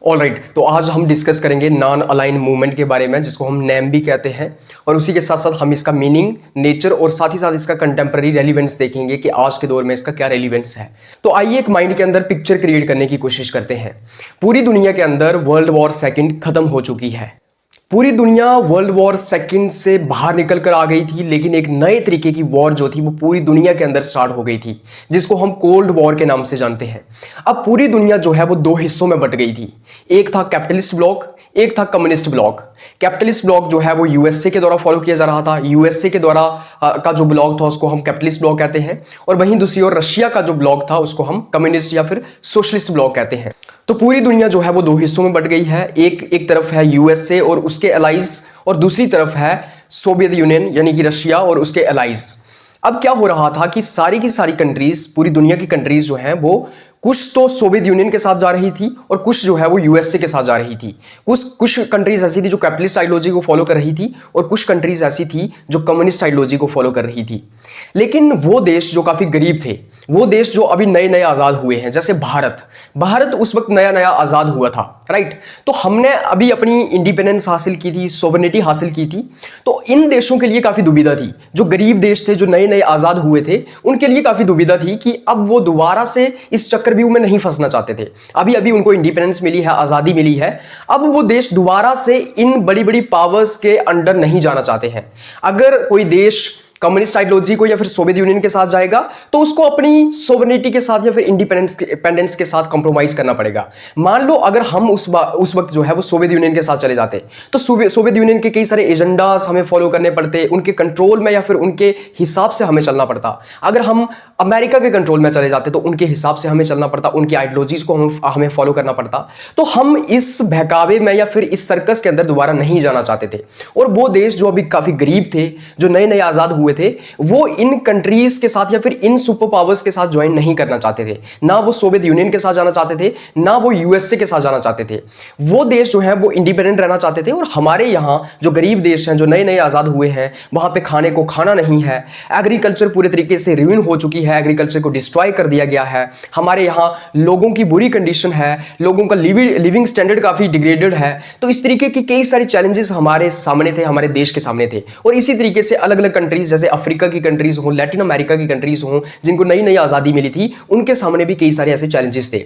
Alright, तो आज हम डिस्कस करेंगे नॉन अलाइन मूवमेंट के बारे में, जिसको हम नैम भी कहते हैं, और उसी के साथ साथ हम इसका मीनिंग, नेचर और साथ ही साथ इसका कंटेम्प्रेरी रेलिवेंस देखेंगे कि आज के दौर में इसका क्या रेलिवेंस है। तो आइए एक माइंड के अंदर पिक्चर क्रिएट करने की कोशिश करते हैं। पूरी दुनिया के अंदर वर्ल्ड वॉर सेकंड खत्म हो चुकी है। पूरी दुनिया वर्ल्ड वॉर सेकंड से बाहर निकल कर आ गई थी, लेकिन एक नए तरीके की वॉर जो थी वो पूरी दुनिया के अंदर स्टार्ट हो गई थी, जिसको हम कोल्ड वॉर के नाम से जानते हैं। अब पूरी दुनिया जो है वो दो हिस्सों में बट गई थी। एक था कैपिटलिस्ट ब्लॉक, एक था कम्युनिस्ट ब्लॉक। कैपिटलिस्ट ब्लॉक जो है वो यूएसए के द्वारा फॉलो किया जा रहा था। यूएसए के द्वारा का जो ब्लॉक था उसको हम कैपिटलिस्ट ब्लॉक कहते हैं, और वहीं दूसरी ओर रशिया का जो ब्लॉक था उसको हम कम्युनिस्ट या फिर सोशलिस्ट ब्लॉक कहते हैं। तो पूरी दुनिया जो है वो दो हिस्सों में बट गई है। एक तरफ है यूएसए और उसके एलाइज, और दूसरी तरफ है सोवियत यूनियन यानी कि रशिया और उसके एलाइज। अब क्या हो रहा था कि सारी की सारी कंट्रीज, पूरी दुनिया की कंट्रीज जो हैं वो कुछ तो सोवियत यूनियन के साथ जा रही थी और कुछ जो है वो यूएसए के साथ जा रही थी। कुछ कंट्रीज ऐसी थी जो कैपिटलिस्ट आइडियोलॉजी को फॉलो कर रही थी, और कुछ कंट्रीज ऐसी थी जो कम्युनिस्ट आइडियोलॉजी को फॉलो कर रही थी। लेकिन वो देश जो काफी गरीब थे, वो देश जो अभी नए नए आजाद हुए हैं, जैसे भारत उस वक्त नया नया आजाद हुआ था, राइट। तो हमने अभी अपनी इंडिपेंडेंस हासिल की थी, सोवरेनिटी हासिल की थी। तो इन देशों के लिए काफी दुविधा थी। जो गरीब देश थे, जो नए नए आजाद हुए थे, उनके लिए काफी दुविधा थी कि अब वो दोबारा से इस चक्रव्यूह में नहीं फंसना चाहते थे। अभी अभी उनको इंडिपेंडेंस मिली है, आजादी मिली है। अब वो देश दोबारा से इन बड़ी बड़ी पावर्स के अंडर नहीं जाना चाहते हैं। अगर कोई देश कम्युनिस्ट आइडियोलॉजी को या फिर सोवियत यूनियन के साथ जाएगा तो उसको अपनी सोवरेनिटी के साथ या फिर इंडिपेंडेंस के साथ कंप्रोमाइज करना पड़ेगा। मान लो अगर हम उस वक्त जो है वो सोवियत यूनियन के साथ चले जाते, तो सोवियत यूनियन के कई सारे एजेंडास हमें फॉलो करने पड़ते, उनके कंट्रोल में या फिर उनके हिसाब से हमें चलना पड़ता। अगर हम अमेरिका के कंट्रोल में चले जाते तो उनके हिसाब से हमें चलना पड़ता, उनकी आइडियोलॉजीज को हमें फॉलो करना पड़ता। तो हम इस बहकावे में या फिर इस सर्कस के अंदर दोबारा नहीं जाना चाहते थे। और वो देश जो अभी काफी गरीब थे, जो नए नए आजाद हुए थे, वो इन कंट्रीज के साथ या फिर इन सुपर पावर्स के साथ ज्वाइन नहीं करना चाहते थे। ना वो सोवियत यूनियन के साथ जाना चाहते थे, ना वो यूएसए के साथ जाना चाहते थे। वो देश जो है वो इंडिपेंडेंट रहना चाहते थे। और हमारे यहाँ जो गरीब देश हैं, जो नए नए आजाद हुए हैं, वहां पे खाने को खाना नहीं है, एग्रीकल्चर पूरे तरीके से रिव्यू हो चुकी है, एग्रीकल्चर को डिस्ट्रॉय कर दिया गया है। हमारे यहाँ लोगों की बुरी कंडीशन है, लोगों का लिविंग स्टैंडर्ड काफी डिग्रेडेड है। तो इस तरीके की कई सारे चैलेंजेस हमारे सामने थे, हमारे देश के सामने थे। और इसी तरीके से अलग अलग कंट्रीज, जैसे अफ्रीका की कंट्रीज हो, लैटिन अमेरिका की कंट्रीज हो, जिनको नई नई आजादी मिली थी, उनके सामने भी कई सारे ऐसे चैलेंजेस थे।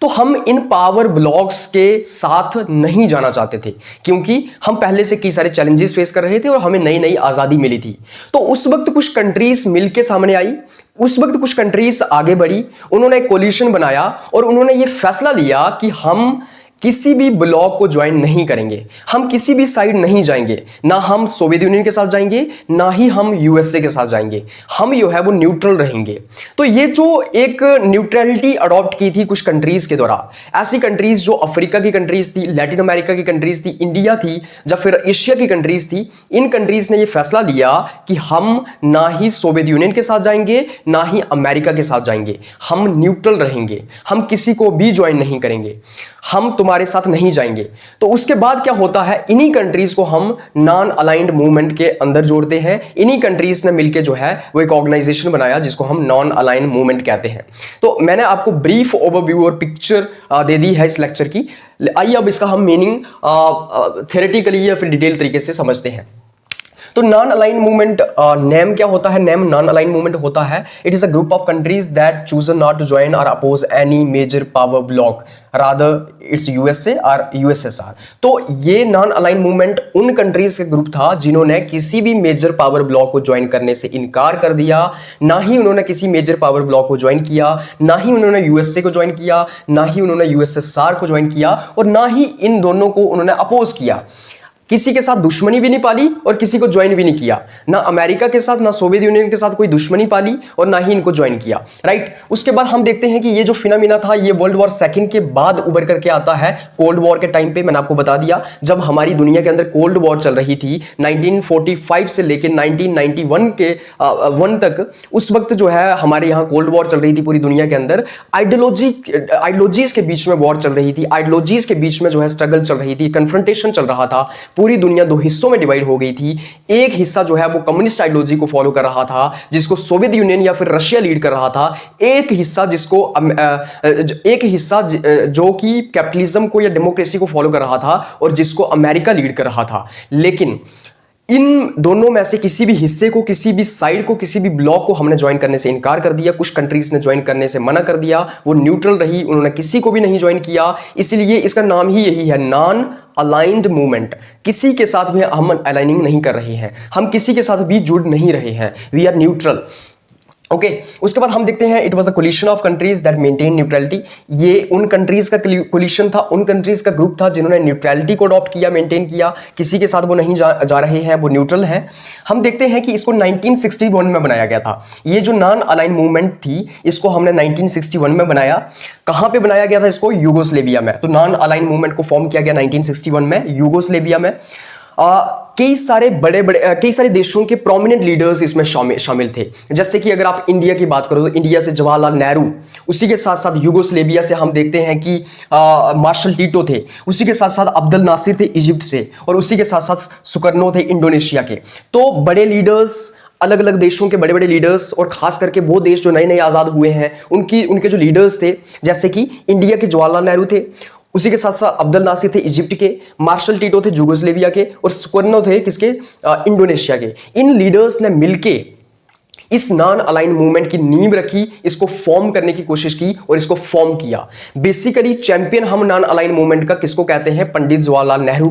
तो हम इन पावर ब्लॉक्स के साथ नहीं जाना चाहते थे, क्योंकि हम पहले से कई सारे चैलेंजेस फेस कर रहे थे और हमें नई नई आजादी मिली थी। तो उस वक्त कुछ कंट्रीज मिलके सामने आई, उस वक्त कुछ कंट्रीज आगे बढ़ी, उन्होंने एक कोलिशन बनाया और उन्होंने ये फैसला लिया कि हम किसी भी ब्लॉक को ज्वाइन नहीं करेंगे, हम किसी भी साइड नहीं जाएंगे। ना हम सोवियत यूनियन के साथ जाएंगे, ना ही हम यूएसए के साथ जाएंगे। हम जो है वो न्यूट्रल रहेंगे। तो ये जो एक न्यूट्रलिटी अडॉप्ट की थी कुछ कंट्रीज के द्वारा, ऐसी कंट्रीज जो अफ्रीका की कंट्रीज थी, लैटिन अमेरिका की कंट्रीज थी, इंडिया थी, या फिर एशिया की कंट्रीज थी, इन कंट्रीज ने ये फैसला लिया कि हम ना ही सोवियत यूनियन के साथ जाएंगे, ना ही अमेरिका के साथ जाएंगे। हम न्यूट्रल रहेंगे, हम किसी को भी ज्वाइन नहीं करेंगे, हम तुम्हारे साथ नहीं जाएंगे। तो उसके बाद क्या होता है, इन्हीं कंट्रीज को हम नॉन अलाइंड मूवमेंट के अंदर जोड़ते हैं। इन्हीं कंट्रीज ने मिलकर जो है वो एक ऑर्गेनाइजेशन बनाया जिसको हम नॉन अलाइंड मूवमेंट कहते हैं। तो मैंने आपको ब्रीफ ओवरव्यू और पिक्चर दे दी है इस लेक्चर की। आइए अब इसका हम मीनिंग थ्योरेटिकली या फिर डिटेल तरीके से समझते हैं। तो नॉन अलाइन मूवमेंट नेम क्या होता है? नेम नॉन अलाइन मूवमेंट होता है, it is a group of countries that choose not to join और oppose any major power bloc, rather it's USA और यूएसएसआर। तो ये नॉन अलाइन मूवमेंट उन कंट्रीज का ग्रुप था जिन्होंने किसी भी मेजर पावर ब्लॉक को ज्वाइन करने से इनकार कर दिया। ना ही उन्होंने किसी मेजर पावर ब्लॉक को ज्वाइन किया, ना ही उन्होंने यूएसए को ज्वाइन किया, ना ही उन्होंने यूएसएसआर को ज्वाइन किया, और ना ही इन दोनों को उन्होंने अपोज किया। किसी के साथ दुश्मनी भी नहीं पाली और किसी को ज्वाइन भी नहीं किया। ना अमेरिका के साथ, ना सोवियत यूनियन के साथ कोई दुश्मनी पाली और ना ही इनको ज्वाइन किया, राइट। उसके बाद हम देखते हैं कि ये जो फिनोमिना था ये वर्ल्ड वॉर सेकंड के बाद उभर करके आता है। कोल्ड वॉर के टाइम पे मैंने आपको बता दिया, जब हमारी दुनिया के अंदर कोल्ड वॉर चल रही थी 1945 से लेकर 1991 के 1 तक, उस वक्त जो है हमारे यहाँ कोल्ड वॉर चल रही थी पूरी दुनिया के अंदर। आइडियोलॉजीज के बीच में वॉर चल रही थी, आइडियोलॉजीज के बीच में जो है स्ट्रगल चल रही थी, कन्फ्रंटेशन चल रहा था। पूरी दुनिया दो हिस्सों में डिवाइड हो गई थी। एक हिस्सा जो है वो कम्युनिस्ट आइडियोलॉजी को फॉलो कर रहा था, जिसको सोवियत यूनियन या फिर रशिया लीड कर रहा था। एक हिस्सा जो कि कैपिटलिज्म को या डेमोक्रेसी को फॉलो कर रहा था और जिसको अमेरिका लीड कर रहा था। लेकिन इन दोनों में से किसी भी हिस्से को, किसी भी साइड को, किसी भी ब्लॉक को हमने ज्वाइन करने से इनकार कर दिया। कुछ कंट्रीज ने ज्वाइन करने से मना कर दिया, वो न्यूट्रल रही, उन्होंने किसी को भी नहीं ज्वाइन किया। इसलिए इसका नाम ही यही है, नॉन अलाइंड मूवमेंट। किसी के साथ भी हम अलाइनिंग नहीं कर रहे हैं, हम किसी के साथ भी जुड़ नहीं रहे हैं, वी आर न्यूट्रल। ओके उसके बाद हम देखते हैं it was the collision of countries that maintain neutrality. ये उन कंट्रीज का कोलिशन था, उन कंट्रीज का ग्रुप था जिन्होंने न्यूट्रलिटी को अडॉप्ट किया, मेंटेन किया। किसी के साथ वो नहीं जा रहे हैं, वो न्यूट्रल हैं। हम देखते हैं कि इसको 1961 में बनाया गया था। ये जो नॉन अलाइन मूवमेंट थी, इसको हमने 1961 में बनाया। कहां पे बनाया गया था इसको? यूगोस्लेविया में। तो नॉन अलाइन मूवमेंट को फॉर्म किया गया 1961 में यूगोस्लेविया में। कई सारे देशों के प्रोमिनेंट लीडर्स इसमें शामिल थे। जैसे कि अगर आप इंडिया की बात करो तो इंडिया से जवाहरलाल नेहरू, उसी के साथ साथ यूगोस्लेविया से हम देखते हैं कि मार्शल टीटो थे, उसी के साथ साथ अब्दुल नासिर थे इजिप्ट से, और उसी के साथ साथ सुकर्नो थे इंडोनेशिया के। तो बड़े लीडर्स, अलग अलग देशों के बड़े बड़े लीडर्स, और खास करके वो देश जो नए नए आज़ाद हुए हैं उनके जो लीडर्स थे, जैसे कि इंडिया के जवाहरलाल नेहरू थे, उसी के साथ साथ अब्दुल नासिर थे इजिप्ट के, मार्शल टीटो थे यूगोस्लेविया के, और सुकर्नो थे किसके? इंडोनेशिया के। इन लीडर्स ने मिलके इस नॉन अलाइन मूवमेंट की नींव रखी, इसको फॉर्म करने की कोशिश की और इसको फॉर्म किया। बेसिकली चैंपियन हम नॉन अलाइन मूवमेंट का किसको कहते हैं? पंडित जवाहरलाल नेहरू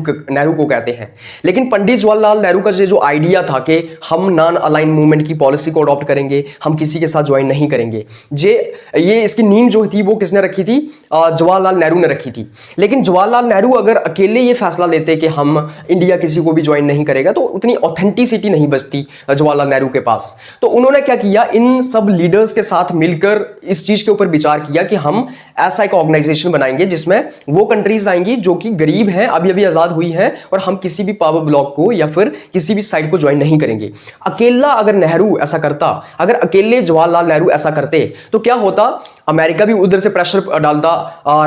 को कहते हैं। लेकिन पंडित जवाहरलाल नेहरू का जो आइडिया था कि हम नॉन अलाइन मूवमेंट की पॉलिसी को अडॉप्ट करेंगे, हम किसी के साथ ज्वाइन नहीं करेंगे, ये इसकी नींव जो थी वो किसने रखी थी? जवाहरलाल नेहरू ने रखी थी। लेकिन जवाहरलाल नेहरू अगर अकेले ये फैसला लेते कि हम इंडिया किसी को भी ज्वाइन नहीं करेगा, तो उतनी ऑथेंटिसिटी नहीं बचती जवाहरलाल नेहरू के पास। तो उन्होंने क्या किया, इन सब लीडर्स के साथ मिलकर इस चीज के ऊपर विचार किया कि हम ऐसा एक ऑर्गेनाइजेशन बनाएंगे जिसमें वो कंट्रीज आएंगी जो कि गरीब हैं, अभी अभी आजाद हुई हैं, और हम किसी भी पावर ब्लॉक को या फिर किसी भी साइड को ज्वाइन नहीं करेंगे। अकेला अगर नेहरू ऐसा करता, अगर अकेले जवाहरलाल नेहरू ऐसा करते, तो क्या होता? अमेरिका भी उधर से प्रेशर डालता,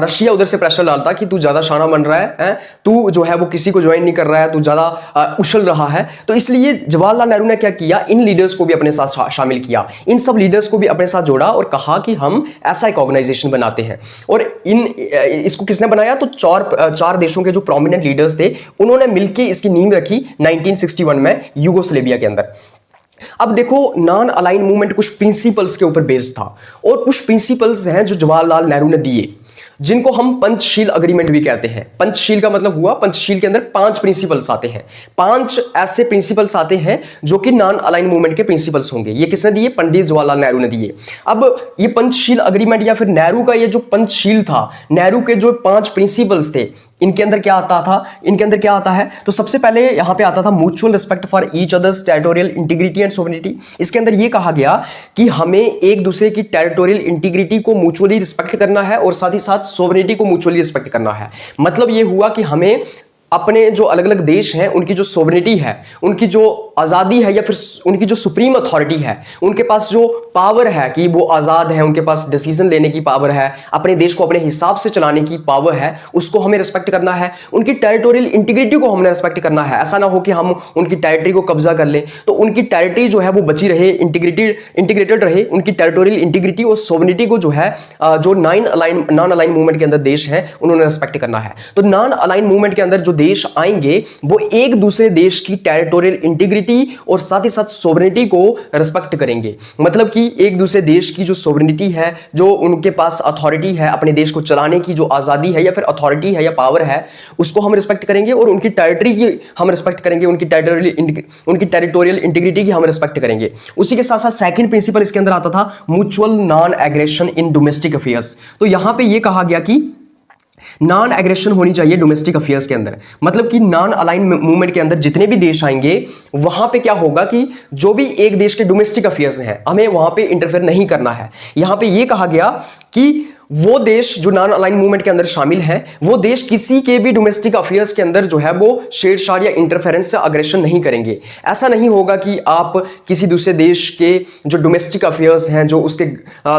रशिया उधर से प्रेशर डालता कि तू ज्यादा शाना बन रहा है, तू जो है वो किसी को ज्वाइन नहीं कर रहा है, तू ज्यादा उछल रहा है। तो इसलिए जवाहरलाल नेहरू ने क्या किया, इन लीडर्स को भी अपने साथ शामिल किया, इन सब लीडर्स को भी अपने साथ जोड़ा और कहा कि हम ऐसा एक ऑर्गेनाइजेशन बनाते हैं। और इसको किसने बनाया? तो चार देशों के जो प्रोमिनेंट लीडर्स थे, उन्होंने मिलकर इसकी नींव रखी 1961 में यूगोस्लेविया के अंदर। अब देखो, नॉन अलाइन मूवमेंट कुछ प्रिंसिपल्स के ऊपर बेस्ड था, और कुछ प्रिंसिपल्स हैं जो जवाहरलाल नेहरू ने दिए, जिनको हम पंचशील अग्रीमेंट भी कहते हैं। पंचशील का मतलब हुआ, पंचशील के अंदर 5 प्रिंसिपल्स आते हैं, 5 ऐसे प्रिंसिपल्स आते हैं जो कि नॉन अलाइन मूवमेंट के प्रिंसिपल्स होंगे। ये किसने दिए? पंडित जवाहरलाल नेहरू ने दिए। अब ये पंचशील अग्रीमेंट या फिर नेहरू का ये जो पंचशील था, नेहरू के जो 5 प्रिंसिपल्स थे, इनके अंदर क्या आता है? तो सबसे पहले यहां पे आता था mutual respect for each others territorial integrity and sovereignty. इसके अंदर ये कहा गया कि हमें एक दूसरे की टेरिटोरियल इंटीग्रिटी को म्यूचुअली रिस्पेक्ट करना है और साथ ही साथ सोवरेनिटी को म्यूचुअली रिस्पेक्ट करना है। मतलब ये हुआ कि हमें अपने जो अलग अलग देश हैं, उनकी जो सोवरेनिटी है, उनकी जो आज़ादी है, या फिर उनकी जो सुप्रीम अथॉरिटी है, उनके पास जो पावर है कि वो आज़ाद है, उनके पास डिसीजन लेने की पावर है, अपने देश को अपने हिसाब से चलाने की पावर है, उसको हमें रिस्पेक्ट करना है। उनकी टेरिटोरियल इंटीग्रिटी को हमने रिस्पेक्ट करना है। ऐसा ना हो कि हम उनकी टेरिटरी को कब्जा कर लें, तो उनकी टेरिटरी जो है वो बची रहे, इंटीग्रेटेड रहे। उनकी टेरिटोरियल इंटीग्रिटी और सोवरेनिटी को जो है, जो नॉन अलाइन मूवमेंट के अंदर देश है, उन्होंने रिस्पेक्ट करना है। तो नॉन अलाइन मूवमेंट के अंदर जो देश आएंगे, वो एक दूसरे देश की टेरिटोरियल इंटीग्रिटी और साथ ही साथ सोवरेनिटी को रिस्पेक्ट करेंगे। मतलब कि एक दूसरे देश की जो सोवरेनिटी है, जो उनके पास अथॉरिटी है, अपने देश को चलाने की जो आजादी है या फिर अथॉरिटी है या पावर है, उसको हम रिस्पेक्ट करेंगे, और उनकी टेरिटरी की हम रिस्पेक्ट करेंगे, उनकी टेरिटोरियल इंटीग्रिटी की हम रिस्पेक्ट करेंगे। उसी के साथ साथ सेकंड प्रिंसिपल इसके अंदर आता था mutual non aggression in domestic affairs. तो यहां पे ये कहा गया कि नॉन एग्रेशन होनी चाहिए डोमेस्टिक अफेयर्स के अंदर। मतलब कि नॉन अलाइन मूवमेंट के अंदर जितने भी देश आएंगे, वहां पे क्या होगा कि जो भी एक देश के डोमेस्टिक अफेयर्स हैं, हमें वहां पे इंटरफेयर नहीं करना है। यहां पे ये कहा गया कि वो देश जो नॉन अलाइन मूवमेंट के अंदर शामिल है, वो देश किसी के भी डोमेस्टिक अफेयर्स के अंदर जो है वो छेड़छाड़ या इंटरफेरेंस या अग्रेशन नहीं करेंगे। ऐसा नहीं होगा कि आप किसी दूसरे देश के जो डोमेस्टिक अफेयर्स हैं, जो उसके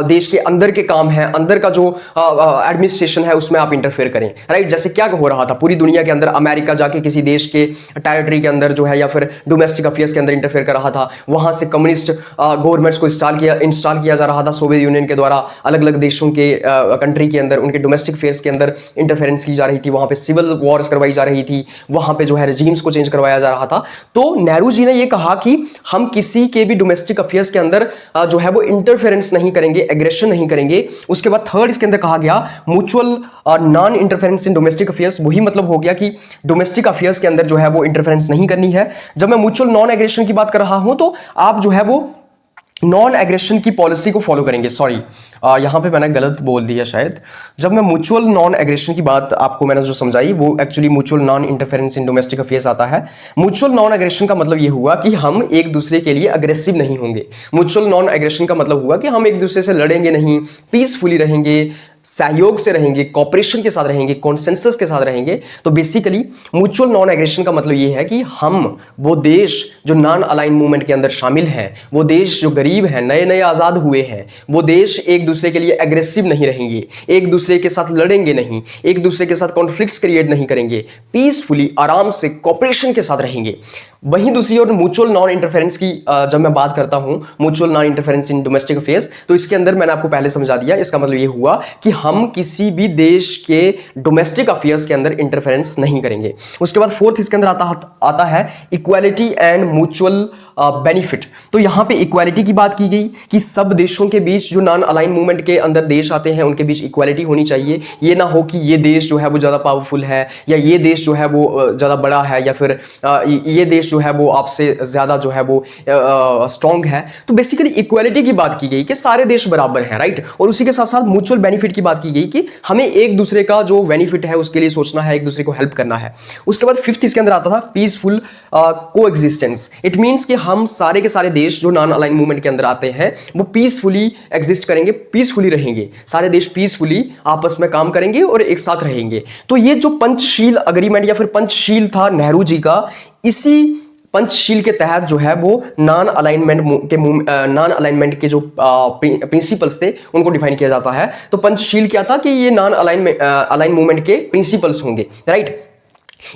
देश के अंदर के काम हैं, अंदर का जो एडमिनिस्ट्रेशन है, उसमें आप इंटरफेयर करें, राइट। जैसे क्या हो रहा था पूरी दुनिया के अंदर, अमेरिका जाके किसी देश के टेरिटरी के अंदर जो है या फिर डोमेस्टिक अफेयर्स के अंदर इंटरफेयर कर रहा था, वहां से कम्युनिस्ट गवर्नमेंट्स को इंस्टॉल किया जा रहा था सोवियत यूनियन के द्वारा, अलग अलग देशों के कंट्री के अंदर उनके डोमेस्टिक अफेयर्स के अंदर इंटरफेरेंस की जा रही थी, वहां पे सिविल वॉर्स करवाई जा रही थी, वहां पे जो है रेजिम्स को चेंज करवाया जा रहा था। तो नेहरू जी ने यह कहा कि हम किसी के भी डोमेस्टिक अफेयर्स के अंदर जो है वो इंटरफेरेंस नहीं करेंगे, एग्रेशन नहीं करेंगे। उसके बाद थर्ड इसके अंदर कहा गया mutual non interference in domestic affairs. वही मतलब हो गया कि डोमेस्टिक अफेयर्स के अंदर जो है वो इंटरफेरेंस नहीं करनी है। जब मैं म्यूचुअल नॉन एग्रेशन की बात कर रहा हूं तो आप जो है वो नॉन एग्रेशन की पॉलिसी को फॉलो करेंगे। सॉरी, यहां पे मैंने गलत बोल दिया शायद। जब मैं म्यूचुअल नॉन एग्रेशन की बात आपको मैंने जो समझाई, वो actually mutual non interference in domestic affairs आता है। म्यूचुअल नॉन एग्रेशन का मतलब ये हुआ कि हम एक दूसरे के लिए अग्रेसिव नहीं होंगे। म्यूचुअल नॉन एग्रेशन का मतलब हुआ कि हम एक दूसरे से लड़ेंगे नहीं, पीसफुली रहेंगे, सहयोग से रहेंगे, कॉपरेशन के साथ रहेंगे, कॉन्सेंसस के साथ रहेंगे। तो बेसिकली म्यूचुअल नॉन एग्रेशन का मतलब ये है कि हम वो देश जो नॉन अलाइन मूवमेंट के अंदर शामिल हैं, वो देश जो गरीब हैं, नए नए आज़ाद हुए हैं, वो देश एक दूसरे के लिए एग्रेसिव नहीं रहेंगे, एक दूसरे के साथ लड़ेंगे नहीं, एक दूसरे के साथ कॉन्फ्लिक्ट्स क्रिएट नहीं करेंगे, पीसफुली आराम से कॉपरेशन के साथ रहेंगे। वहीं दूसरी ओर म्यूचुअल नॉन इंटरफेरेंस की जब मैं बात करता हूं, mutual non interference in domestic affairs, तो इसके अंदर मैंने आपको पहले समझा दिया। इसका मतलब ये हुआ कि हम किसी भी देश के डोमेस्टिक अफेयर्स के अंदर इंटरफेरेंस नहीं करेंगे। उसके बाद फोर्थ इसके अंदर आता है इक्वालिटी एंड म्यूचुअल बेनिफिट। तो यहां पे इक्वालिटी की बात की गई कि सब देशों के बीच जो नॉन अलाइन मूवमेंट के अंदर देश आते हैं उनके बीच इक्वालिटी होनी चाहिए। ये ना हो कि ये देश जो है वो ज़्यादा पावरफुल है, या ये देश जो है वो ज़्यादा बड़ा है, या फिर ये देश जो है वो आपसे ज़्यादा जो है वो स्ट्रॉन्ग है। तो बेसिकली इक्वालिटी की बात की गई कि सारे देश बराबर हैं, राइट। और उसी के साथ साथ म्यूचुअल बेनिफिट की बात की गई कि हमें एक दूसरे का जो बेनिफिट है उसके लिए सोचना है, एक दूसरे को हेल्प करना है। उसके बाद फिफ्थ इसके अंदर आता था पीसफुल को एग्जिस्टेंस। इट मीन्स कि हम सारे के सारे देश जो नॉन अलाइन मूवमेंट के अंदर आते हैं वो पीसफुली एग्जिस्ट करेंगे, पीसफुली रहेंगे, सारे देश पीसफुली आपस में काम करेंगे और एक साथ रहेंगे। तो ये जो पंचशील अग्रीमेंट या फिर पंचशील था नेहरू जी का, इसी पंचशील के तहत जो है वो नॉन अलाइनमेंट के जो प्रिंसिपल्स थे उनको डिफाइन किया जाता है। तो पंचशील क्या था कि ये नॉन अलाइन मूवमेंट के प्रिंसिपल्स होंगे, राइट।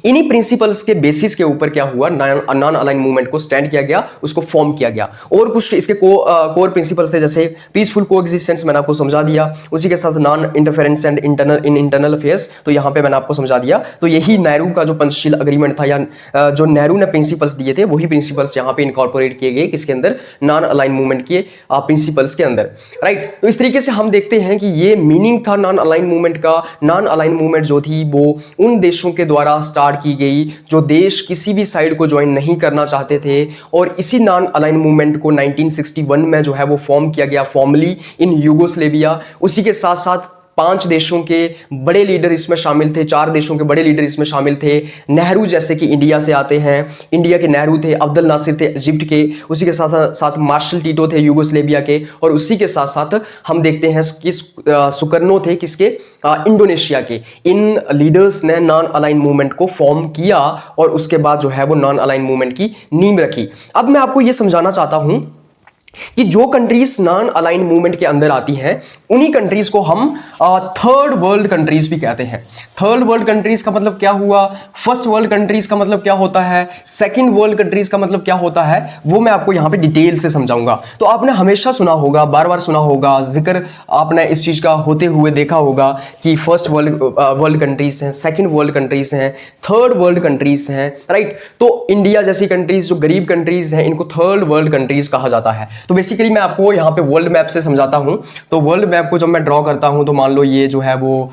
इन्हीं प्रिंसिपल्स के बेसिस के ऊपर क्या हुआ, नॉन अलाइन मूवमेंट को स्टैंड किया गया, उसको फॉर्म किया गया। और कुछ इसके कोर प्रिंसिपल्स थे, जैसे पीसफुल कोएग्जिस्टेंस मैंने आपको समझा दिया, उसी के साथ non interference and internal affairs, तो यहाँ पे मैंने आपको समझा दिया। तो यही नेहरू का जो पंचशील अग्रीमेंट था, या जो नेहरू ने प्रिंसिपल्स दिए थे, वही प्रिंसिपल्स यहाँ पे इनकॉर्पोरेट किए गए किसके अंदर, नॉन अलाइन मूवमेंट के प्रिंसिपल्स के अंदर, राइट। तो इस तरीके से हम देखते हैं कि ये मीनिंग था नॉन अलाइन मूवमेंट का। नॉन अलाइन मूवमेंट जो थी वो उन देशों के द्वारा स्टार्ट की गई जो देश किसी भी साइड को ज्वाइन नहीं करना चाहते थे, और इसी नॉन अलाइन मूवमेंट को 1961 में जो है वो फॉर्म किया गया फॉर्मली इन यूगोस्लेविया। उसी के साथ साथ 5 देशों के बड़े लीडर इसमें शामिल थे, 4 देशों के बड़े लीडर इसमें शामिल थे। नेहरू जैसे कि इंडिया से आते हैं, इंडिया के नेहरू थे, अब्दुल नासिर थे इजिप्ट के, उसी के साथ साथ मार्शल टीटो थे यूगोस्लेविया के, और उसी के साथ साथ हम देखते हैं कि सुकर्नो थे किसके, इंडोनेशिया के। इन लीडर्स ने नॉन अलाइन मूवमेंट को फॉर्म किया और उसके बाद जो है वो नॉन अलाइन मूवमेंट की नींव रखी। अब मैं आपको ये समझाना चाहता हूं कि जो कंट्रीज नॉन अलाइन मूवमेंट के अंदर आती हैं उन्हीं कंट्रीज को हम थर्ड वर्ल्ड कंट्रीज भी कहते हैं। थर्ड वर्ल्ड कंट्रीज का मतलब क्या हुआ, फर्स्ट वर्ल्ड कंट्रीज का मतलब क्या होता है, सेकंड वर्ल्ड कंट्रीज का मतलब क्या होता है, वो मैं आपको यहां पे डिटेल से समझाऊंगा। तो आपने हमेशा सुना होगा, बार बार सुना होगा, जिक्र आपने इस चीज का होते हुए देखा होगा कि फर्स्ट वर्ल्ड कंट्रीज हैं, सेकंड वर्ल्ड कंट्रीज हैं, थर्ड वर्ल्ड कंट्रीज हैं, राइट। तो इंडिया जैसी कंट्रीज जो गरीब कंट्रीज हैं इनको थर्ड वर्ल्ड कंट्रीज कहा जाता है। तो बेसिकली मैं आपको यहाँ पे वर्ल्ड मैप से समझाता हूँ। तो वर्ल्ड मैप को जब मैं ड्रॉ करता हूँ तो मान लो ये जो है वो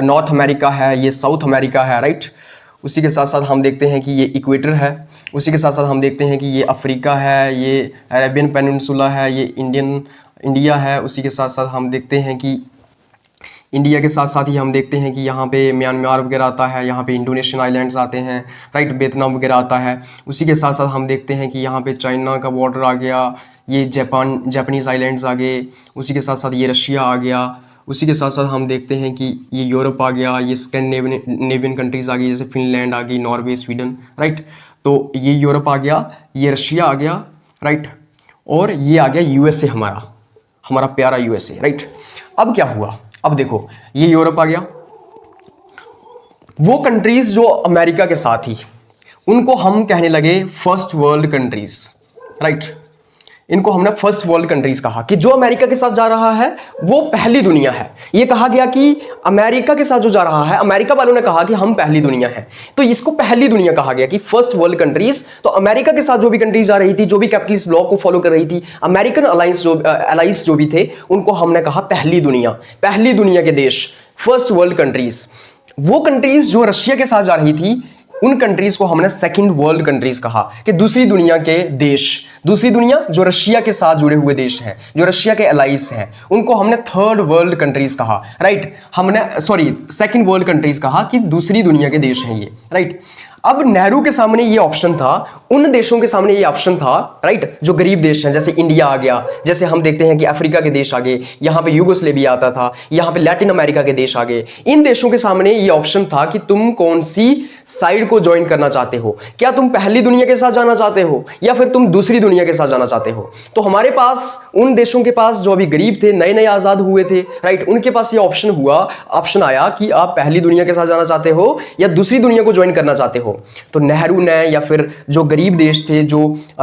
नॉर्थ अमेरिका है, ये साउथ अमेरिका है, राइट। उसी के साथ साथ हम देखते हैं कि ये इक्वेटर है, उसी के साथ साथ हम देखते हैं कि ये अफ्रीका है, ये अरेबियन पेनिनसुला है, ये इंडिया है। उसी के साथ साथ हम देखते हैं कि इंडिया के साथ साथ ही हम देखते हैं कि यहाँ पे म्यांमार वगैरह आता है, यहाँ पे इंडोनेशियन आइलैंड्स आते हैं, राइट, वियतनाम वगैरह आता है। उसी के साथ साथ हम देखते हैं कि यहाँ पे चाइना का बॉर्डर आ गया, ये जापानीज़ आइलैंड्स आ गए, उसी के साथ साथ ये रशिया आ गया, उसी के साथ साथ हम देखते हैं कि ये यूरोप आ गया, ये स्कैंडिनेवियन कंट्रीज़ आ गई, जैसे फिनलैंड आ गई, नॉर्वे, स्वीडन, राइट। तो ये यूरोप आ गया, ये रशिया आ गया, राइट, और ये आ गया यूएसए, हमारा प्यारा यूएसए, राइट। अब क्या हुआ, अब देखो ये यूरोप आ गया, वो कंट्रीज जो अमेरिका के साथ ही, उनको हम कहने लगे फर्स्ट वर्ल्ड कंट्रीज, राइट। इनको हमने फर्स्ट वर्ल्ड कंट्रीज कहा कि जो अमेरिका के साथ जा रहा है वो पहली दुनिया है। ये कहा गया कि अमेरिका के साथ जो जा रहा है, अमेरिका वालों ने कहा कि हम पहली दुनिया है, तो इसको पहली दुनिया कहा गया कि फर्स्ट वर्ल्ड कंट्रीज। तो अमेरिका के साथ जो भी कंट्रीज जा रही थी, जो भी कैपिटलिस्ट ब्लॉक को फॉलो कर रही थी, अमेरिकन अलाइंस जो भी थे, उनको हमने कहा पहली दुनिया के देश, फर्स्ट वर्ल्ड कंट्रीज। वो कंट्रीज जो रशिया के साथ जा रही थी, उन कंट्रीज को हमने सेकंड वर्ल्ड कंट्रीज कहा कि दूसरी दुनिया के देश, दूसरी दुनिया जो रशिया के साथ जुड़े हुए देश हैं, जो रशिया के अलाइस हैं, उनको हमने थर्ड वर्ल्ड कंट्रीज कहा, राइट। सेकंड वर्ल्ड कंट्रीज कहा कि दूसरी दुनिया के देश हैं ये, राइट। अब नेहरू के सामने ये ऑप्शन था, उन देशों के सामने ये ऑप्शन था, राइट, जो गरीब देश हैं, जैसे इंडिया आ गया, जैसे हम देखते हैं कि अफ्रीका के देश आ गए, यहाँ पे यूगोस्लेविया आता था, यहाँ पे लैटिन अमेरिका के देश आ गए। इन देशों के सामने ये ऑप्शन था कि तुम कौन सी साइड को ज्वाइन करना चाहते हो, क्या तुम पहली दुनिया के साथ जाना चाहते हो या फिर तुम दूसरी दुनिया के साथ जाना चाहते हो। तो हमारे पास, उन देशों के पास जो अभी गरीब थे, नए नए आजाद हुए थे, राइट, उनके पास ये ऑप्शन आया कि आप पहली दुनिया के साथ जाना चाहते हो या दूसरी दुनिया को ज्वाइन करना चाहते हो। तो नेहरू ने, या फिर जो गरीब देश थे, जो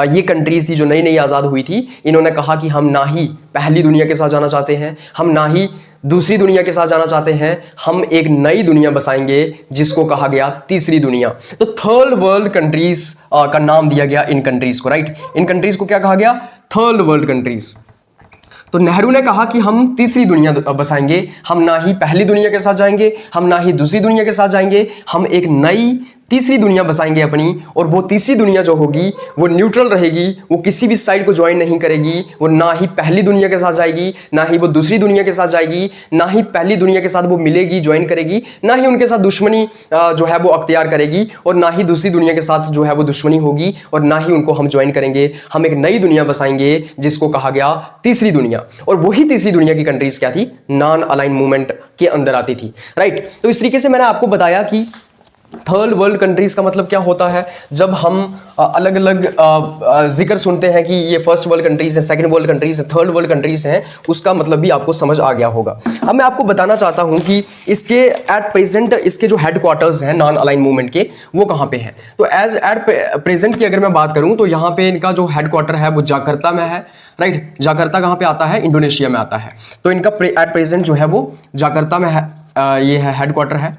ये कंट्रीज थी जो नई नई आजाद हुई थी, इन्होंने कहा कि हम ना ही पहली दुनिया के साथ जाना चाहते हैं, हम ना ही दूसरी दुनिया के साथ जाना चाहते हैं, हम एक नई दुनिया बसाएंगे जिसको कहा गया तीसरी दुनिया। तो थर्ड वर्ल्ड कंट्रीज का नाम दिया गया इन कंट्रीज को, राइट। इन कंट्रीज को क्या कहा गया, थर्ड वर्ल्ड कंट्रीज। तो नेहरू ने कहा कि हम तीसरी दुनिया बसाएंगे, हम ना ही पहली दुनिया के साथ जाएंगे, हम ना ही दूसरी दुनिया के साथ जाएंगे, हम एक नई तीसरी दुनिया बसाएंगे अपनी। और वो तीसरी दुनिया जो होगी वो न्यूट्रल रहेगी, वो किसी भी साइड को ज्वाइन नहीं करेगी, वो ना ही पहली दुनिया के साथ जाएगी, ना ही वो दूसरी दुनिया के साथ जाएगी, ना ही पहली दुनिया के साथ वो मिलेगी, ज्वाइन करेगी, ना ही उनके साथ दुश्मनी जो है वो अख्तियार करेगी, और ना ही दूसरी दुनिया के साथ जो है वो दुश्मनी होगी, और ना ही उनको हम ज्वाइन करेंगे। हम एक नई दुनिया बसाएंगे जिसको कहा गया तीसरी दुनिया। और वही तीसरी दुनिया की कंट्रीज क्या थी, नॉन अलाइन मूवमेंट के अंदर आती थी, राइट। तो इस तरीके से मैंने आपको बताया कि थर्ड वर्ल्ड कंट्रीज का मतलब क्या होता है। जब हम अलग अलग जिक्र सुनते हैं कि ये फर्स्ट वर्ल्ड कंट्रीज है, सेकंड वर्ल्ड कंट्रीज है, थर्ड वर्ल्ड कंट्रीज हैं, उसका मतलब भी आपको समझ आ गया होगा। अब मैं आपको बताना चाहता हूं कि इसके एट प्रेजेंट इसके जो हेडक्वार्टर्स हैं नॉन अलाइन मूवमेंट के, वो कहाँ पे हैं। तो एज एट प्रेजेंट की अगर मैं बात करूं तो यहाँ पे इनका जो हेडक्वार्टर है वो जाकर्ता में है, राइट। जाकर्ता कहाँ पे आता है, इंडोनेशिया में आता है। तो इनका एट प्रेजेंट जो है वो जाकर्ता में है, ये है हेडक्वार्टर है।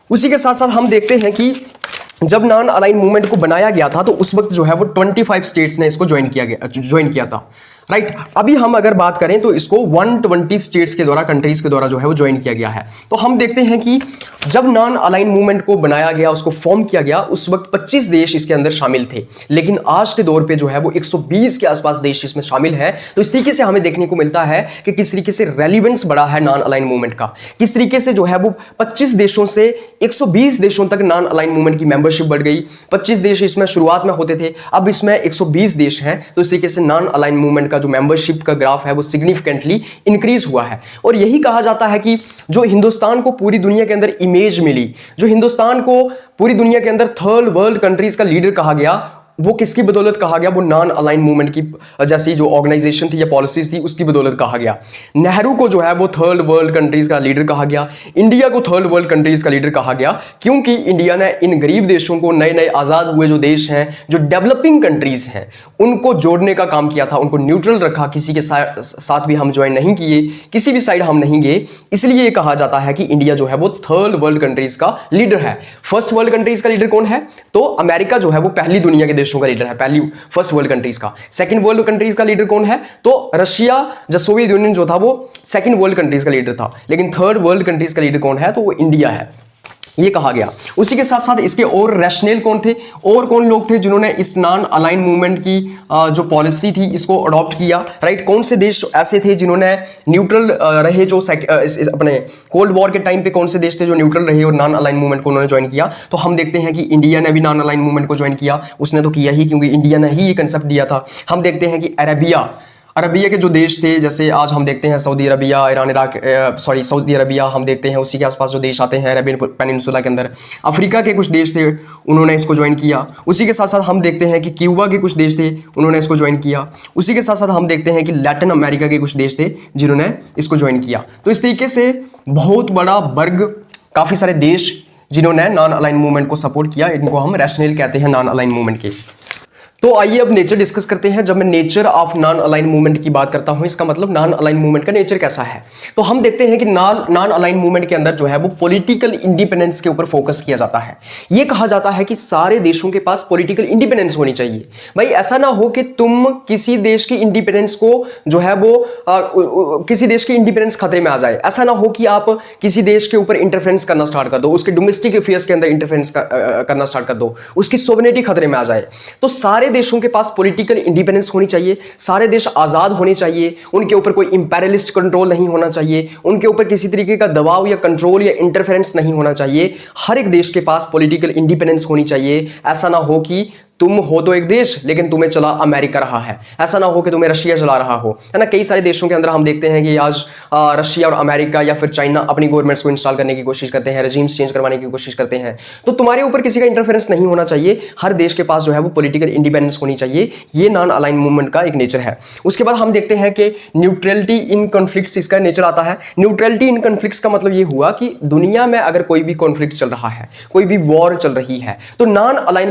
उसी के साथ साथ हम देखते हैं कि जब नॉन अलाइन मूवमेंट को बनाया गया था तो उस वक्त जो है वो 25 स्टेट्स ने इसको ज्वाइन किया था, राइट। अभी हम अगर बात करें तो इसको 120 स्टेट्स के द्वारा, कंट्रीज के द्वारा जो है वो ज्वाइन किया गया है। तो हम देखते हैं कि जब नॉन अलाइन मूवमेंट को बनाया गया, उसको फॉर्म किया गया, उस वक्त 25 देश इसके अंदर शामिल थे, लेकिन आज के दौर पे जो है वो 120 के आसपास देश इसमें शामिल है। तो इस तरीके से हमें देखने को मिलता है कि किस तरीके से रेलिवेंस बढ़ा है नॉन अलाइन मूवमेंट का, किस तरीके से जो है वो 25 देशों से 120 देशों तक नॉन अलाइन मूवमेंट की मेंबरशिप बढ़ गई। 25 देश इसमें शुरुआत में होते थे, अब इसमें 120 देश हैं। तो इस तरीके से नॉन अलाइन मूवमेंट का जो मेंबरशिप का ग्राफ है वो सिग्निफिकेंटली इंक्रीज हुआ है। और यही कहा जाता है कि जो हिंदुस्तान को पूरी दुनिया के अंदर इमेज मिली, जो हिंदुस्तान को पूरी दुनिया के अंदर थर्ड वर्ल्ड कंट्रीज का लीडर कहा गया, वो किसकी बदौलत कहा गया, वो नॉन अलाइन मूवमेंट की जैसी जो ऑर्गेनाइजेशन थी या पॉलिसीज थी उसकी बदौलत कहा गया। नेहरू को जो है वो थर्ड वर्ल्ड कंट्रीज का लीडर कहा गया, इंडिया को थर्ड वर्ल्ड कंट्रीज का लीडर कहा गया, क्योंकि इंडिया ने इन गरीब देशों को, नए नए आजाद हुए जो देश हैं, जो डेवलपिंग कंट्रीज हैं, उनको जोड़ने का काम किया था, उनको न्यूट्रल रखा, किसी के साथ भी हम ज्वाइन नहीं किए, किसी भी साइड हम नहीं गए। इसलिए ये कहा जाता है कि इंडिया जो है वो थर्ड वर्ल्ड कंट्रीज का लीडर है। फर्स्ट वर्ल्ड कंट्रीज का लीडर कौन है, तो अमेरिका जो है वो पहली दुनिया के देशों का लीडर है, पहली फर्स्ट वर्ल्ड कंट्रीज का। सेकंड वर्ल्ड कंट्रीज का लीडर कौन है, तो रशिया, जो सोवियत यूनियन जो था वो सेकंड वर्ल्ड कंट्रीज का लीडर था, लेकिन थर्ड वर्ल्ड कंट्रीज का लीडर कौन है, तो वो इंडिया है, ये कहा गया। उसी के साथ साथ इसके और रैशनल कौन थे, और कौन लोग थे जिन्होंने इस नॉन अलाइन मूवमेंट की जो पॉलिसी थी इसको अडॉप्ट किया, राइट। कौन से देश ऐसे थे जिन्होंने न्यूट्रल रहे, जो अपने कोल्ड वॉर के टाइम पे कौन से देश थे जो न्यूट्रल रहे और नॉन अलाइन मूवमेंट को उन्होंने ज्वाइन किया। तो हम देखते हैं कि इंडिया ने भी नॉन अलाइन मूवमेंट को ज्वाइन किया, उसने तो किया ही क्योंकि इंडिया ने ही ये कंसेप्ट दिया था। हम देखते हैं कि अरबिया के जो देश थे, जैसे आज हम देखते हैं Saudi Arabia, Iran, Iraq, Saudi Arabia हम देखते हैं, उसी के आसपास जो देश आते हैं अरेबियन पेनिनसुला के अंदर, अफ्रीका के कुछ देश थे, उन्होंने इसको ज्वाइन किया। उसी के साथ साथ हम देखते हैं कि क्यूबा के कुछ देश थे, उन्होंने इसको ज्वाइन किया। उसी के साथ साथ हम देखते हैं कि लैटिन अमेरिका के कुछ देश थे जिन्होंने इसको ज्वाइन किया। तो इस तरीके से बहुत बड़ा वर्ग, काफ़ी सारे देश जिन्होंने नॉन अलाइन मूवमेंट को सपोर्ट किया, इनको हम रैशनल कहते हैं नॉन अलाइन मूवमेंट के। तो आइए अब नेचर डिस्कस करते हैं। जब मैं nature of non align movement की बात करता हूं, इसका मतलब नॉन अलाइन मूवमेंट का नेचर कैसा है। तो हम देखते हैं कि नॉन अलाइन मूवमेंट के अंदर जो है वो पॉलिटिकल इंडिपेंडेंस के ऊपर फोकस किया जाता है। ये कहा जाता है कि सारे देशों के पास पॉलिटिकल इंडिपेंडेंस होनी चाहिए। भाई ऐसा ना हो कि तुम किसी देश की इंडिपेंडेंस को जो है वो किसी देश की इंडिपेंडेंस खतरे में आ जाए। ऐसा ना हो कि आप किसी देश के ऊपर इंटरफेरेंस करना स्टार्ट कर दो, उसके डोमेस्टिक अफेयर्स के अंदर इंटरफेरेंस करना स्टार्ट कर दो, उसकी सोवरेनिटी खतरे में आ जाए। तो सारे देशों के पास पॉलिटिकल इंडिपेंडेंस होनी चाहिए, सारे देश आजाद होने चाहिए, उनके ऊपर कोई इंपेरियलिस्ट कंट्रोल नहीं होना चाहिए, उनके ऊपर किसी तरीके का दबाव या कंट्रोल या इंटरफेरेंस नहीं होना चाहिए। हर एक देश के पास पॉलिटिकल इंडिपेंडेंस होनी चाहिए। ऐसा ना हो कि तुम हो तो एक देश लेकिन तुम्हें चला अमेरिका रहा है, ऐसा ना हो कि तुम्हें रशिया चला रहा हो, है ना। कई सारे देशों के अंदर हम देखते हैं कि आज रशिया और अमेरिका या फिर चाइना अपनी गवर्नमेंट्स को इंस्टॉल करने की कोशिश करते हैं, रेजिम्स चेंज करवाने की कोशिश करते हैं। तो तुम्हारे ऊपर किसी का इंटरफेरेंस नहीं होना चाहिए। हर देश के पास जो है वो पॉलिटिकल इंडिपेंडेंस होनी चाहिए। ये नॉन अलाइन मूवमेंट का एक नेचर है। उसके बाद हम देखते हैं कि न्यूट्रलिटी इन कॉन्फ्लिक्ट्स इसका नेचर आता है। न्यूट्रलिटी इन कॉन्फ्लिक्ट्स का मतलब ये हुआ कि दुनिया में अगर कोई भी कॉन्फ्लिक्ट चल रहा है, कोई भी वॉर चल रही है, तो नॉन अलाइन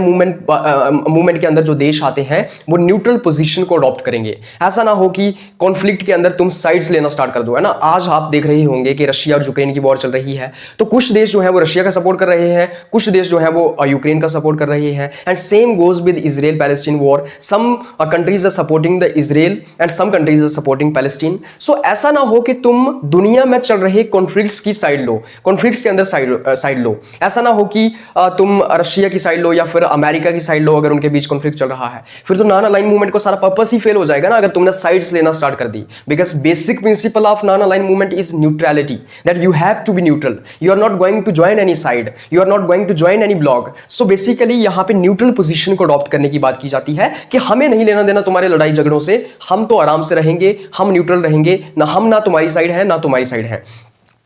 मूवमेंट के अंदर जो देश आते हैं वो न्यूट्रल पोजीशन को अडॉप्ट करेंगे। ऐसा ना हो कि कॉन्फ्लिक्ट के अंदर तुम साइड्स लेना स्टार्ट कर दो, है ना। आज आप देख रहे होंगे कि रशिया और यूक्रेन की वॉर चल रही है, तो कुछ देश जो है वो रशिया का सपोर्ट कर रहे हैं, कुछ देश जो है वो यूक्रेन का सपोर्ट कर रहे हैं। And same goes with Israel Palestine war. Some countries are supporting the Israel and some countries are supporting Palestine. So ऐसा ना हो कि तुम दुनिया में चल रहे कॉन्फ्लिक्ट्स की साइड लो, कॉन्फ्लिक्ट्स के अंदर साइड लो। ऐसा ना हो कि तुम रशिया की साइड लो या फिर अमेरिका की साइड लो। अगर उनके बीच कॉन्फ्लिक्ट चल रहा है फिर तो नॉन अलाइन मूवमेंट को सारा पर्पस ही फेल हो जाएगा ना, अगर तुमने साइड्स लेना स्टार्ट कर दी। Because basic principle of non align movement is neutrality, that you have to be neutral, you are not going to join any side, you are not going to join any bloc. So basically यहां पे neutral position को adopt करने की बात की जाती है कि हमें नहीं लेना देना तुम्हारे लड़ाई झगड़ों से, हम तो आराम से रहेंगे, हम न्यूट्रल रहेंगे, ना हम ना तुम्हारी साइड है ना तुम्हारी साइड है।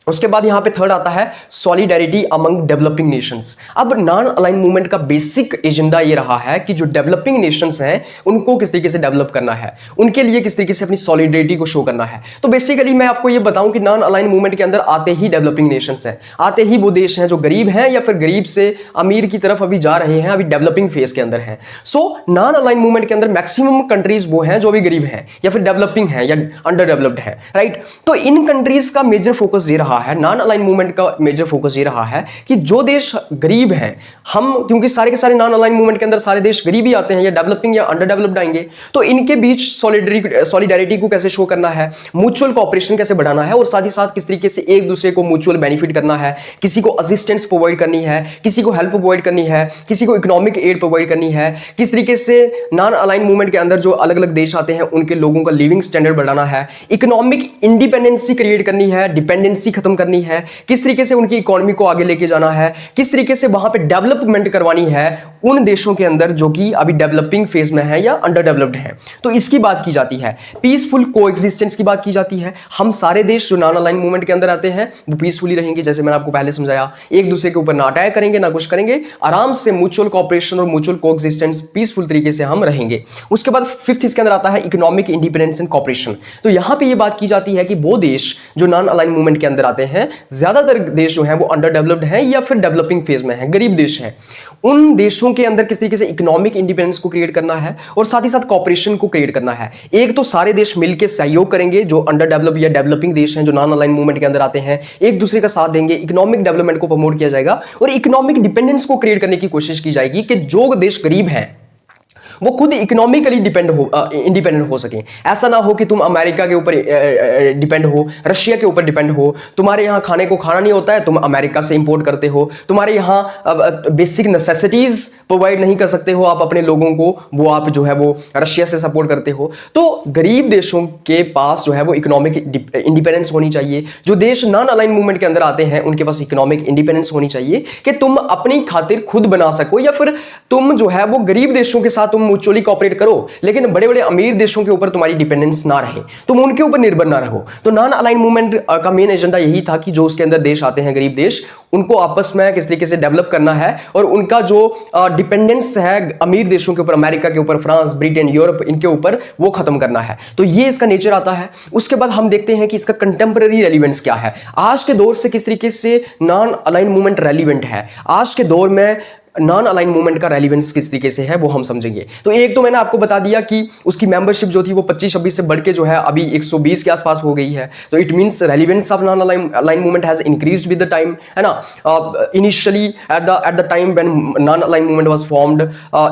उसके बाद यहां पे थर्ड आता है सॉलिडेरिटी अमंग डेवलपिंग नेशंस। अब नॉन अलाइन मूवमेंट का बेसिक एजेंडा ये रहा है कि जो डेवलपिंग नेशंस हैं उनको किस तरीके से डेवलप करना है, उनके लिए किस तरीके से अपनी सॉलिडेरिटी को शो करना है। तो बेसिकली मैं आपको ये बताऊं कि नॉन अलाइन मूवमेंट के अंदर आते ही डेवलपिंग नेशंस हैं, आते ही वो देश हैं जो गरीब हैं या फिर गरीब से अमीर की तरफ अभी जा रहे हैं, अभी डेवलपिंग फेज के अंदर हैं। सो नॉन अलाइन मूवमेंट के अंदर मैक्सिमम कंट्रीज वो हैं जो अभी गरीब हैं या फिर डेवलपिंग हैं या अंडर डेवलप्ड है, राइट। तो इन कंट्रीज का मेजर फोकस ये रहा है, नॉन अलाइन मूवमेंट का मेजर फोकस ये रहा है कि जो देश गरीब हैं, हम क्योंकि सारे के सारे नॉन अलाइन मूवमेंट के अंदर सारे देश गरीब ही आते हैं या डेवलपिंग या अंडर डेवलप्ड आएंगे, तो इनके बीच सॉलिडेरिटी को कैसे शो करना है, म्यूचुअल कोऑपरेशन कैसे बढ़ाना है और साथ ही साथ किस तरीके से एक दूसरे को म्यूचुअल बेनिफिट करना है, किसी को असिस्टेंस प्रोवाइड करनी है, किसी को हेल्प प्रोवाइड करनी है, किसी को इकोनॉमिक एड प्रोवाइड करनी है, किस तरीके से नॉन अलाइन मूवमेंट के अंदर जो अलग अलग देश आते हैं उनके लोगों का लिविंग स्टैंडर्ड बढ़ाना है, इकोनॉमिक इंडिपेंडेंसी क्रिएट करनी है, डिपेंडेंसी खत्म करनी है, किस तरीके से उनकी इकोनॉमी को आगे लेके जाना है, किस तरीके से वहां पे डेवलपमेंट करवानी है उन देशों के अंदर जो कि अभी डेवलपिंग फेज में है या अंडर डेवलप्ड है। तो इसकी बात की जाती है, पीसफुल कोएग्जिस्टेंस की बात की जाती है। हम सारे देश जो नॉन अलाइन मूवमेंट के अंदर आते हैं वो पीसफुली रहेंगे, जैसे मैंने आपको पहले समझाया, एक दूसरे के ऊपर ना अटैक करेंगे ना कुछ करेंगे, आराम से म्यूचुअल कोऑपरेशन और म्यूचुअल कोएग्जिस्टेंस पीसफुल तरीके से हम रहेंगे। उसके बाद फिफ्थ इसके अंदर आता है इकोनॉमिक इंडिपेंडेंस एंड कोऑपरेशन। तो यहां पे ये बात की जाती है कि वो देश जो नॉन अलाइन मूवमेंट के अंदर आते हैं, ज्यादातर देश जो हैं वो अंडर डेवलप्ड हैं या फिर डेवलपिंग फेज में हैं, गरीब देश हैं, उन देशों के अंदर किस तरीके से इकोनॉमिक इंडिपेंडेंस को क्रिएट करना है और साथ ही साथ कोऑपरेशन को क्रिएट करना है। एक तो सारे देश मिलकर सहयोग करेंगे, जो अंडर डेवलप या डेवलपिंग देश हैं जो नॉन अलाइन मूवमेंट के अंदर आते हैं, एक दूसरे का साथ देंगे, इकोनॉमिक डेवलपमेंट को प्रमोट किया जाएगा और इकोनॉमिक डिपेंडेंस को क्रिएट करने की कोशिश की जाएगी कि जो देश गरीब हैं वो खुद इकोनॉमिकली इंडिपेंडेंट हो सके। ऐसा ना हो कि तुम अमेरिका के ऊपर डिपेंड हो, रशिया के ऊपर डिपेंड हो, तुम्हारे यहाँ खाने को खाना नहीं होता है तुम अमेरिका से इंपोर्ट करते हो, तुम्हारे यहाँ बेसिक नेसेसिटीज प्रोवाइड नहीं कर सकते हो आप अपने लोगों को, वो आप जो है वो रशिया से सपोर्ट करते हो। तो गरीब देशों के पास जो है वो इकोनॉमिक इंडिपेंडेंस होनी चाहिए। जो देश नॉन अलाइन मूवमेंट के अंदर आते हैं उनके पास इकोनॉमिक इंडिपेंडेंस होनी चाहिए कि तुम अपनी खातिर खुद बना सको, या फिर तुम जो है वो गरीब देशों के साथ तुम म्यूचुअली कॉपरेट करो, लेकिन बड़े बड़े अमीर देशों के ऊपर तुम्हारी डिपेंडेंस ना रहे, तुम उनके ऊपर निर्भर ना रहो। तो नॉन अलाइन मूवमेंट का मेन एजेंडा यही था कि जो उसके अंदर देश आते हैं, गरीब देश, उनको आपस में किस तरीके से डेवलप करना है और उनका जो डिपेंडेंस है अमीर देशों के ऊपर, अमेरिका के ऊपर, फ्रांस, ब्रिटेन, यूरोप, इनके ऊपर, वो खत्म करना है। तो ये इसका नेचर आता है। उसके बाद हम देखते हैं कि इसका कंटेम्पररी रेलिवेंस क्या है, आज के दौर से किस तरीके से नॉन अलाइन मूवमेंट रेलिवेंट है, आज के दौर में नॉन अलाइन मूवमेंट का रेलिवेंस किस तरीके से है वो हम समझेंगे। तो एक तो मैंने आपको बता दिया कि उसकी मेंबरशिप जो थी वो 25-26 से बढ़ के जो है अभी 120 के आसपास हो गई है। तो it means relevance of non align movement has increased with the time, है ना। Initially at the time when non align movement was formed,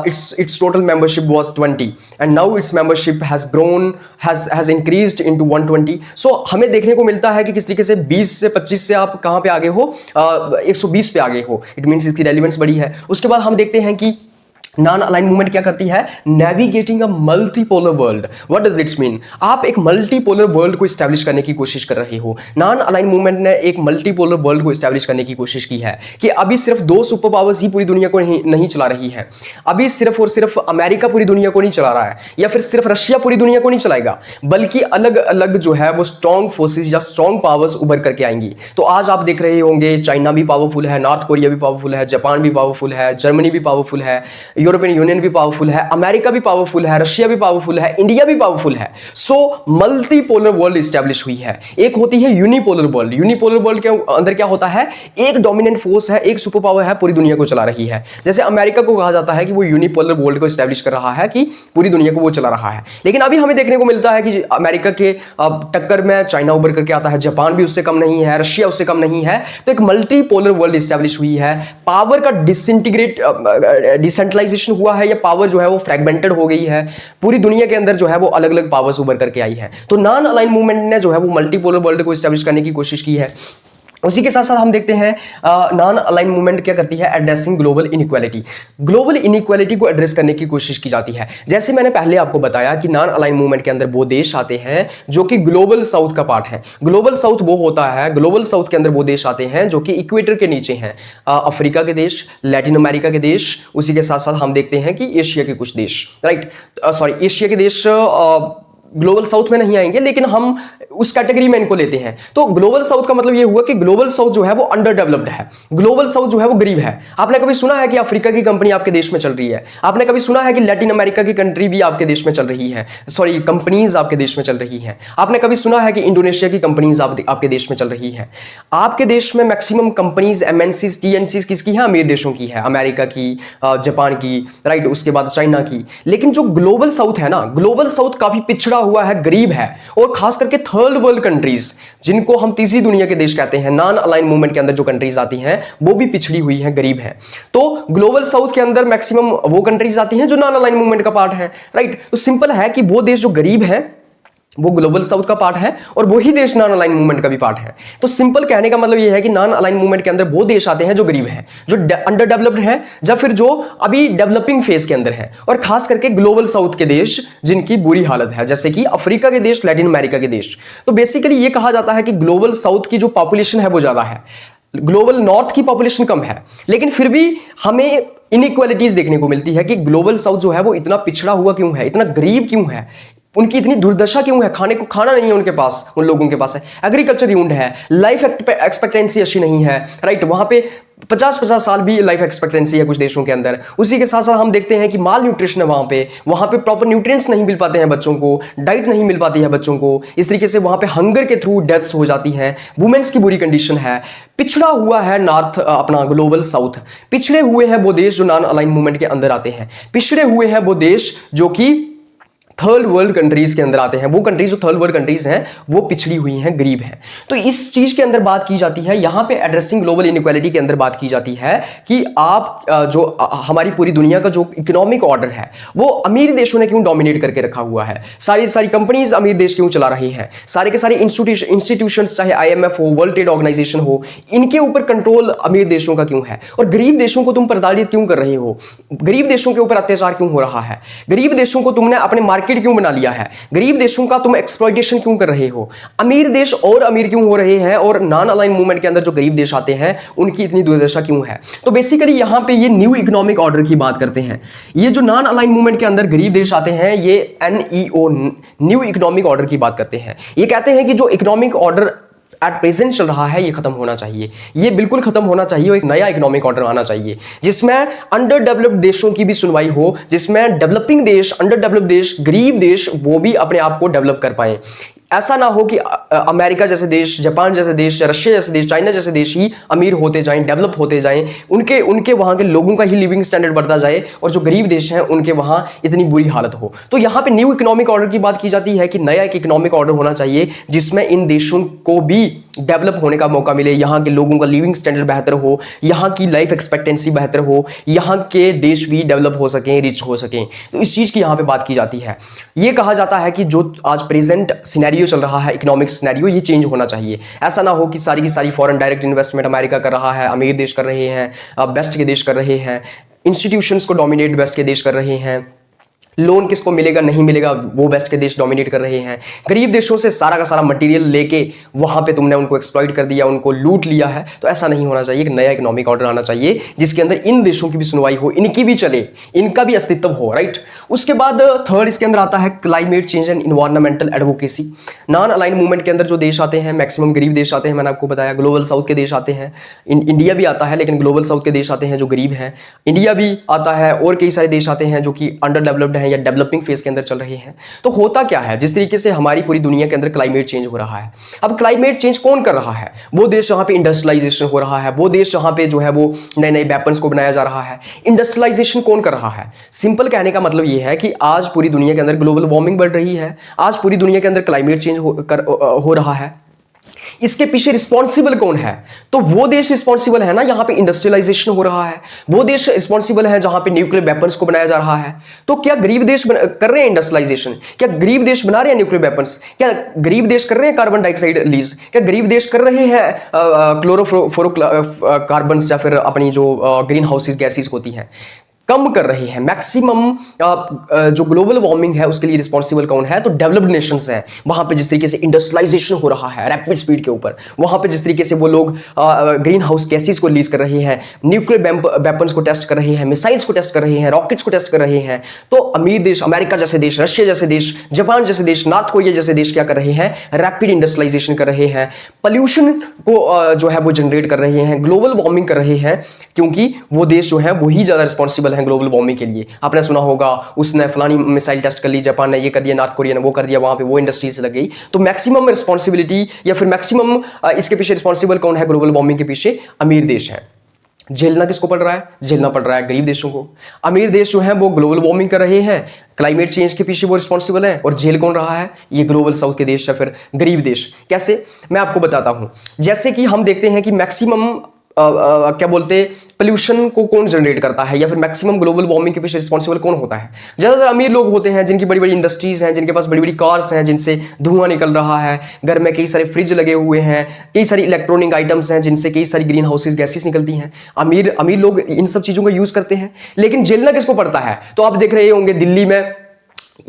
it's total membership was 20 and now it's membership has grown, has increased into 120। सो हमें देखने को मिलता है कि किस तरीके से 20 से 25 से आप कहां पे आगे हो, 120 पे आगे हो। इट मींस इसकी रेलिवेंस बड़ी है। उसके बाद हम देखते हैं कि नॉन अलाइन मूवमेंट क्या करती है, navigating a multipolar world. What does it's mean, आप एक मल्टीपोलर वर्ल्ड को एस्टैब्लिश करने की कोशिश कर रहे हो। नॉन अलाइन मूवमेंट ने एक मल्टीपोलर वर्ल्ड को एस्टैब्लिश करने की कोशिश की है कि अभी सिर्फ 2 सुपर पावर्स ही पूरी दुनिया को नहीं चला रही है। अभी सिर्फ और सिर्फ अमेरिका पूरी दुनिया को नहीं चला रहा है, या फिर सिर्फ रशिया पूरी दुनिया को नहीं चलाएगा, बल्कि अलग अलग जो है वो स्ट्रॉन्ग फोर्सेस या स्ट्रॉन्ग पावर्स उभर करके आएंगी। तो आज आप देख रहे होंगे चाइना भी पावरफुल है, नॉर्थ कोरिया भी पावरफुल है, जापान भी पावरफुल है, जर्मनी भी पावरफुल है, यूरोपियन यूनियन भी पावरफुल है, अमेरिका भी पावरफुल है, रशिया भी पावरफुल है, इंडिया भी पावरफुल है। सो मल्टीपोलर वर्ल्ड एस्टैब्लिश हुई है। एक होती है यूनिपोलर वर्ल्ड। यूनिपोलर वर्ल्ड के अंदर क्या होता है, एक डोमिनेंट फोर्स है, एक सुपर पावर है, पूरी दुनिया को चला रही है। जैसे अमेरिका को कहा जाता है कि वो यूनिपोलर वर्ल्ड को एस्टैब्लिश कर रहा है, कि पूरी दुनिया को वो चला रहा है। लेकिन अभी हमें देखने को मिलता है कि अमेरिका के टक्कर में चाइना उभर करके आता है, जापान भी उससे कम नहीं है, रशिया उससे कम नहीं है। तो एक मल्टीपोलर वर्ल्ड एस्टैब्लिश हुई है। पावर का डिसेंट्रलाइजेशन हुआ है, या पावर जो है वो फ्रैगमेंटेड हो गई है। पूरी दुनिया के अंदर जो है वो अलग अलग पावर्स उभर करके आई है। तो नॉन अलाइन मूवमेंट ने जो है वो मल्टीपोलर वर्ल्ड को एस्टैब्लिश करने की कोशिश की है। उसी के साथ साथ हम देखते हैं नॉन अलाइन मूवमेंट क्या करती है, addressing global inequality. Global inequality को एड्रेस करने की कोशिश की जाती है। जैसे मैंने पहले आपको बताया कि नॉन अलाइन मूवमेंट के अंदर वो देश आते हैं जो कि ग्लोबल साउथ का पार्ट है। ग्लोबल साउथ वो होता है, ग्लोबल साउथ के अंदर वो देश आते हैं जो कि इक्वेटर के नीचे हैं। अफ्रीका के देश, लैटिन अमेरिका के देश, उसी के साथ साथ हम देखते हैं कि एशिया के कुछ देश, राइट, सॉरी, एशिया के देश ग्लोबल साउथ में नहीं आएंगे, लेकिन हम उस कैटेगरी में इनको लेते हैं। तो ग्लोबल साउथ का मतलब ये हुआ कि ग्लोबल साउथ जो है वो अंडर डेवलप्ड है, ग्लोबल साउथ जो है वो गरीब है। आपने कभी सुना है कि अफ्रीका की कंपनी आपके देश में चल रही है? आपने कभी सुना है कि लैटिन अमेरिका की कंट्री भी आपके देश में चल रही है, सॉरी, कंपनीज आपके देश में चल रही हैं? आपने कभी सुना है कि इंडोनेशिया की कंपनीज आपके देश में चल रही है? आपके देश में मैक्सिमम कंपनीज, एमएनसीज, टीएनसीज किसकी है? अमीर देशों की है, अमेरिका की, जापान की, राइट, उसके बाद चाइना की। लेकिन जो ग्लोबल साउथ है ना, ग्लोबल साउथ काफी पिछड़ा हुआ है, गरीब है, और खास करके थर्ड वर्ल्ड कंट्रीज, जिनको हम तीसरी दुनिया के देश कहते हैं, नॉन अलाइन मूवमेंट के अंदर जो कंट्रीज आती हैं वो भी पिछड़ी हुई हैं, गरीब हैं। तो ग्लोबल साउथ के अंदर मैक्सिमम वो कंट्रीज आती हैं जो नॉन अलाइन मूवमेंट का पार्ट है, राइट। तो सिंपल है कि वो देश जो गरीब हैं वो ग्लोबल साउथ का पार्ट है, और वही देश नॉन अलाइन मूवमेंट का भी पार्ट है। तो सिंपल कहने का मतलब ये है कि नॉन अलाइन मूवमेंट के अंदर वो देश आते हैं जो गरीब हैं, जो अंडर डेवलप्ड हैं, या फिर जो अभी डेवलपिंग फेज के अंदर है, और खास करके ग्लोबल साउथ के देश जिनकी बुरी हालत है, जैसे कि अफ्रीका के देश, लैटिन अमेरिका के देश। तो बेसिकली ये कहा जाता है कि ग्लोबल साउथ की जो पॉपुलेशन है वो ज्यादा है, ग्लोबल नॉर्थ की पॉपुलेशन कम है, लेकिन फिर भी हमें इनइक्वालिटीज देखने को मिलती है कि ग्लोबल साउथ जो है वो इतना पिछड़ा हुआ क्यों है, इतना गरीब क्यों है, उनकी इतनी दुर्दशा क्यों है, खाने को खाना नहीं है उनके पास, उन लोगों के पास है, एग्रीकल्चर यूंड है, लाइफ एक्सपेक्टेंसी अच्छी नहीं है, राइट। वहां पे 50-50 साल भी लाइफ एक्सपेक्टेंसी है कुछ देशों के अंदर। उसी के साथ साथ हम देखते हैं कि माल न्यूट्रिशन है वहां पे प्रॉपर न्यूट्रिएंट्स नहीं मिल पाते हैं बच्चों को, डाइट नहीं मिल पाती है बच्चों को, इस तरीके से वहां पे हंगर के थ्रू डेथ्स हो जाती हैं, वुमेन्स की बुरी कंडीशन है। पिछड़ा हुआ है नॉर्थ, अपना ग्लोबल साउथ, पिछड़े हुए हैं वो देश जो नॉन अलाइन मूवमेंट के अंदर आते हैं, पिछड़े हुए हैं वो देश जो कि थर्ड वर्ल्ड कंट्रीज के अंदर आते हैं। वो कंट्रीज जो थर्ड वर्ल्ड कंट्रीज हैं वो पिछड़ी हुई हैं, गरीब हैं। तो इस चीज के अंदर बात की जाती है, यहां पे एड्रेसिंग ग्लोबल इनइक्वालिटी के अंदर बात की जाती है कि आप जो हमारी पूरी दुनिया का जो इकोनॉमिक ऑर्डर है वो अमीर देशों ने क्यों डोमिनेट करके रखा हुआ है, सारी कंपनीज अमीर देश क्यों चला रही हैं, सारे के सारे इंस्टीट्यूशंस, चाहे IMF हो, वर्ल्ड ट्रेड ऑर्गेनाइजेशन हो, इनके ऊपर कंट्रोल अमीर देशों का क्यों है, और गरीब देशों को तुम प्रताड़ित क्यों कर रहे हो, गरीब देशों के ऊपर अत्याचार क्यों हो रहा है, गरीब देशों को तुमने अपने मार्केट मार्केट क्यों बना लिया है? गरीब देशों का तुम एक्सप्लॉइटेशन क्यों कर रहे हो? अमीर देश और अमीर क्यों हो रहे हैं और नॉन अलाइन मूवमेंट के अंदर जो गरीब देश आते हैं उनकी इतनी दुर्दशा क्यों है? तो बेसिकली यहां पे ये न्यू इकोनॉमिक ऑर्डर की बात करते हैं। ये जो नॉन अलाइन मूवमेंट के अंदर गरीब देश आते हैं, ये NEO न्यू इकोनॉमिक ऑर्डर की बात करते हैं। ये कहते हैं कि जो इकोनॉमिक ऑर्डर एट प्रेजेंट चल रहा है ये खत्म होना चाहिए, ये बिल्कुल खत्म होना चाहिए और एक नया इकोनॉमिक ऑर्डर आना चाहिए जिसमें अंडर डेवलप्ड देशों की भी सुनवाई हो, जिसमें डेवलपिंग देश, अंडर डेवलप्ड देश, गरीब देश वो भी अपने आप को डेवलप कर पाए। ऐसा ना हो कि अमेरिका जैसे देश, जापान जैसे देश, रशिया जैसे देश, चाइना जैसे देश ही अमीर होते जाएं, डेवलप होते जाएं, उनके वहां के लोगों का ही लिविंग स्टैंडर्ड बढ़ता जाए और जो गरीब देश हैं उनके वहां इतनी बुरी हालत हो। तो यहां पे न्यू इकोनॉमिक ऑर्डर की बात की जाती है कि नया एक इकोनॉमिक ऑर्डर होना चाहिए जिसमें इन देशों को भी डेवलप होने का मौका मिले, यहाँ के लोगों का लिविंग स्टैंडर्ड बेहतर हो, यहाँ की लाइफ एक्सपेक्टेंसी बेहतर हो, यहाँ के देश भी डेवलप हो सकें, रिच हो सकें। तो इस चीज़ की यहाँ पे बात की जाती है। ये कहा जाता है कि जो आज प्रेजेंट सिनेरियो चल रहा है, इकोनॉमिक सिनेरियो, ये चेंज होना चाहिए। ऐसा ना हो कि सारी की सारी फॉरेन डायरेक्ट इन्वेस्टमेंट अमेरिका कर रहा है, अमीर देश कर रहे हैं, बेस्ट के देश कर रहे हैं, इंस्टीट्यूशंस को डोमिनेट बेस्ट के देश कर रहे हैं, लोन किसको मिलेगा नहीं मिलेगा वो वेस्ट के देश डोमिनेट कर रहे हैं। गरीब देशों से सारा का सारा मटेरियल लेके वहां पे तुमने उनको एक्सप्लॉइट कर दिया, उनको लूट लिया है। तो ऐसा नहीं होना चाहिए। एक नया इकोनॉमिक ऑर्डर आना चाहिए जिसके अंदर इन देशों की भी सुनवाई हो, इनकी भी चले, इनका भी अस्तित्व हो, राइट। उसके बाद थर्ड इसके अंदर आता है climate change and environmental advocacy. Non align movement के अंदर जो देश आते हैं, मैक्सिमम गरीब देश आते हैं, मैंने आपको बताया। ग्लोबल साउथ के देश आते हैं, इंडिया भी आता है, लेकिन ग्लोबल साउथ के देश आते हैं जो गरीब हैं। इंडिया भी आता है और कई सारे देश आते हैं जो कि अंडर डेवलप्ड हैं या डेवलपिंग फेज के अंदर चल रहे हैं। तो होता क्या है, जिस तरीके से हमारी पूरी दुनिया के अंदर क्लाइमेट चेंज हो रहा है, अब क्लाइमेट चेंज कौन कर रहा है? वो देश जहां पे इंडस्ट्रियलाइजेशन हो रहा है, वो देश जहां पे जो है वो नए नए वेपन्स को बनाया जा रहा है। इंडस्ट्रियलाइजेशन कौन कर रहा है? सिंपल कहने का मतलब ये है कि आज पूरी दुनिया के अंदर ग्लोबल वार्मिंग बढ़ रही है, आज पूरी दुनिया के अंदर क्लाइमेट चेंज हो रहा है। इसके पीछे रिस्पॉन्सिबल कौन है? तो वो देश रिस्पॉन्सिबल है ना, यहां पे इंडस्ट्रियलाइजेशन हो रहा है। वो देश रिस्पॉन्सिबल है जहां पे न्यूक्लियर वेपन्स को बनाया जा रहा है। तो क्या गरीब देश कर रहे हैं इंडस्ट्रियलाइजेशन? क्या गरीब देश बना रहे हैं न्यूक्लियर वेपन्स? क्या गरीब देश कर रहे हैं कार्बन डाइऑक्साइड रिलीज? क्या गरीब देश कर रहे हैं क्लोरोफ्लोरोकार्बन्स या फिर अपनी जो ग्रीन हाउसेज गैसेज होती हैं, कम कर रही है? मैक्सिमम जो ग्लोबल वार्मिंग है उसके लिए रिस्पॉन्सिबल कौन है? तो डेवलप्ड नेशंस हैं। वहां पे जिस तरीके से इंडस्ट्रियलाइजेशन हो रहा है रैपिड स्पीड के ऊपर, वहां पे जिस तरीके से वो लोग ग्रीन हाउस गैसेस को रिलीज कर रहे हैं, न्यूक्लियर वेपन्स को टेस्ट कर रहे हैं, मिसाइल्स को टेस्ट कर रहे हैं, रॉकेट्स को टेस्ट कर रहे हैं, तो अमीर देश, अमेरिका जैसे देश, रशिया जैसे देश, जापान जैसे देश, नॉर्थ कोरिया जैसे देश क्या कर रहे हैं? रैपिड इंडस्ट्रियलाइजेशन कर रहे हैं, पोल्यूशन को जो है वो जनरेट कर रहे हैं, ग्लोबल वार्मिंग कर रहे हैं, क्योंकि वो देश जो है वही ज्यादा रिस्पॉन्सिबल है ग्लोबल वार्मिंग के लिए। आपने सुना होगा उसने फलानी मिसाइल टेस्ट कर ली, जापान ने ये कर दिया, नॉर्थ कोरिया ने वो कर दिया, वहां पे वो इंडस्ट्रीज लग गई। तो मैक्सिमम रिस्पॉन्सिबिलिटी या फिर मैक्सिमम इसके पीछे रिस्पॉन्सिबल कौन है ग्लोबल वार्मिंग के पीछे? अमीर देश है। झेलना किसको पड़ रहा है? झेलना पड़ रहा है गरीब देशों को। अमीर देश जो है वो ग्लोबल वार्मिंग कर रहे हैं, क्लाइमेट चेंज के पीछे वो रिस्पॉन्सिबल है, और झेल कौन रहा है? ये ग्लोबल साउथ के देश या फिर गरीब देश। कैसे? मैं आपको बताता हूं। जैसे कि हम देखते हैं कि मैक्सिमम क्या बोलते, पोल्यूशन को कौन जनरेट करता है या फिर मैक्सिमम ग्लोबल वार्मिंग के पीछे रिस्पॉन्सिबल कौन होता है? ज्यादातर अमीर लोग होते हैं जिनकी बड़ी बड़ी इंडस्ट्रीज हैं, जिनके पास बड़ी बड़ी कार्स हैं जिनसे धुआं निकल रहा है, घर में कई सारे फ्रिज लगे हुए हैं, कई सारी इलेक्ट्रॉनिक आइटम्स हैं जिनसे कई सारी ग्रीन हाउसेज गैसेस निकलती हैं। अमीर लोग इन सब चीजों का यूज करते हैं, लेकिन झेलना किसको पड़ता है? तो आप देख रहे होंगे दिल्ली में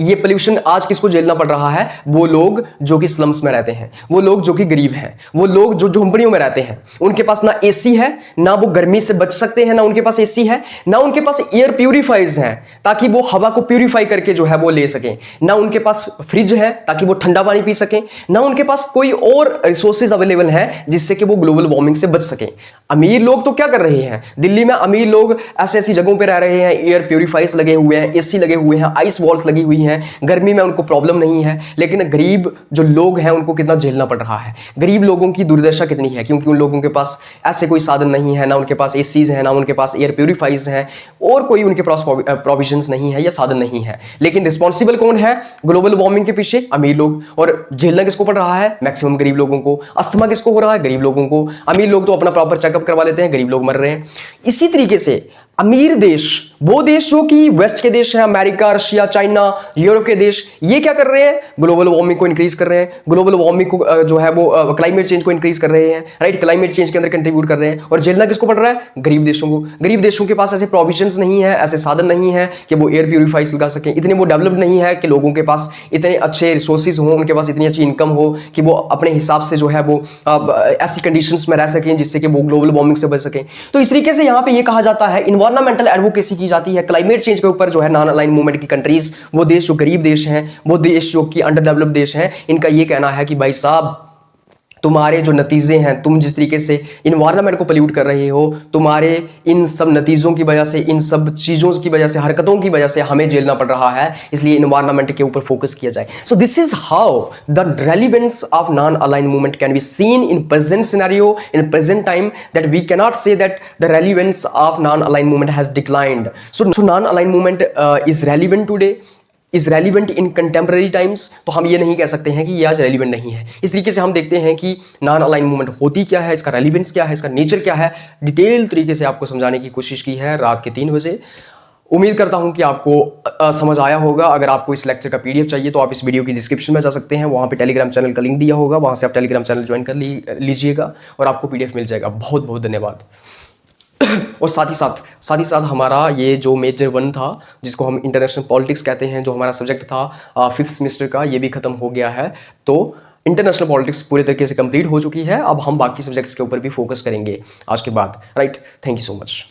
ये पोल्यूशन आज किसको झेलना पड़ रहा है? वो लोग जो कि स्लम्स में रहते हैं, वो लोग जो कि गरीब हैं, वो लोग जो झोंपड़ियों में रहते हैं। उनके पास ना एसी है, ना वो गर्मी से बच सकते हैं, ना उनके पास एसी है, ना उनके पास एयर प्यूरिफायर्स हैं ताकि वो हवा को प्यूरिफाई करके जो है वो ले सकें, ना उनके पास फ्रिज है ताकि वो ठंडा पानी पी सकें, ना उनके पास कोई और रिसोर्सेज अवेलेबल है जिससे कि वो ग्लोबल वार्मिंग से बच सकें। अमीर लोग तो क्या कर रहे हैं? दिल्ली में अमीर लोग ऐसी ऐसी जगहों पर रह रहे हैं, एयर प्यूरिफायर्स लगे हुए हैं, एसी लगे हुए हैं, आइस वॉल्स लगी हुई हैं, गर्मी में उनको प्रॉब्लम नहीं है। लेकिन गरीब जो लोग हैं उनको कितना झेलना पड़ रहा है। गरीब लोगों की दुर्दशा कितनी है, क्योंकि उन लोगों के पास ऐसे कोई साधन नहीं है, ना उनके पास एसीज हैं, ना उनके पास एयर प्यूरिफायर्स हैं, और कोई उनके पास प्रोविजंस नहीं है या साधन नहीं है। लेकिन रिस्पॉन्सिबल कौन है ग्लोबल वार्मिंग के पीछे? अमीर लोग। और झेलना किसको पड़ रहा है? मैक्सिमम गरीब लोगों को। अस्थमा किसको हो रहा है? गरीब लोगों को। अमीर लोग तो अपना प्रॉपर चेकअप करवा लेते हैं, गरीब लोग मर रहे हैं। इसी तरीके से अमीर देश, वो देश जो कि वेस्ट के देश हैं, अमेरिका, रशिया, चाइना, यूरोप के देश, ये क्या कर रहे हैं? ग्लोबल वार्मिंग को इंक्रीज कर रहे हैं, ग्लोबल वार्मिंग को जो है वो क्लाइमेट चेंज को इंक्रीज कर रहे हैं, राइट, क्लाइमेट चेंज के अंदर कंट्रीब्यूट कर रहे हैं। और झेलना किसको पड़ रहा है? गरीब देशों को। गरीब देशों के पास ऐसे प्रोविजंस नहीं है, ऐसे साधन नहीं है कि वो एयर प्यूरिफाइज लगा सकें, इतने वो डेवलप्ड नहीं है कि लोगों के पास इतने अच्छे रिसोर्सेज हो, उनके पास इतनी अच्छी इनकम हो कि वो अपने हिसाब से जो है वो ऐसी कंडीशंस में रह सकें जिससे कि वो ग्लोबल वार्मिंग से बच सकें। तो इस तरीके से यहाँ पे ये कहा जाता है, इन्वायरमेंटल एडवोकेसी की जाती है क्लाइमेट चेंज के ऊपर। जो है नॉन अलाइन मूवमेंट की कंट्रीज, वो देश जो गरीब देश हैं, वो देश जो कि अंडर डेवलप्ड देश हैं, इनका ये कहना है कि भाई साहब, तुम्हारे जो नतीजे हैं, तुम जिस तरीके से इन्वायरमेंट को पोल्यूट कर रहे हो, तुम्हारे इन सब नतीजों की वजह से, इन सब चीज़ों की वजह से, हरकतों की वजह से हमें झेलना पड़ रहा है, इसलिए इन्वायरमेंट के ऊपर फोकस किया जाए। So this is how the relevance of non align movement can be seen in present scenario, in present time, that we cannot say that the relevance of non align movement has declined. So non align movement is relevant today, is relevant in contemporary times. तो हम ये नहीं कह सकते हैं कि ये आज रेलिवेंट नहीं है। इस तरीके से हम देखते हैं कि नॉन अलाइन मूवमेंट होती क्या है, इसका रेलिवेंस क्या है, इसका नेचर क्या है, डिटेल तरीके से आपको समझाने की कोशिश की है रात के 3 बजे। उम्मीद करता हूं कि आपको समझ आया होगा। अगर आपको इस लेक्चर का पीडीएफ चाहिए तो आप इस वीडियो की डिस्क्रिप्शन में जा सकते हैं, वहां पे टेलीग्राम चैनल का लिंक दिया होगा, वहां से आप टेलीग्राम चैनल ज्वाइन कर लीजिएगा और आपको पीडीएफ मिल जाएगा। बहुत बहुत धन्यवाद। और साथ ही साथ हमारा ये जो मेजर 1 था, जिसको हम इंटरनेशनल पॉलिटिक्स कहते हैं, जो हमारा सब्जेक्ट था 5th सेमेस्टर का, ये भी खत्म हो गया है। तो इंटरनेशनल पॉलिटिक्स पूरे तरीके से कंप्लीट हो चुकी है। अब हम बाकी सब्जेक्ट्स के ऊपर भी फोकस करेंगे आज के बाद, right. Thank you so much.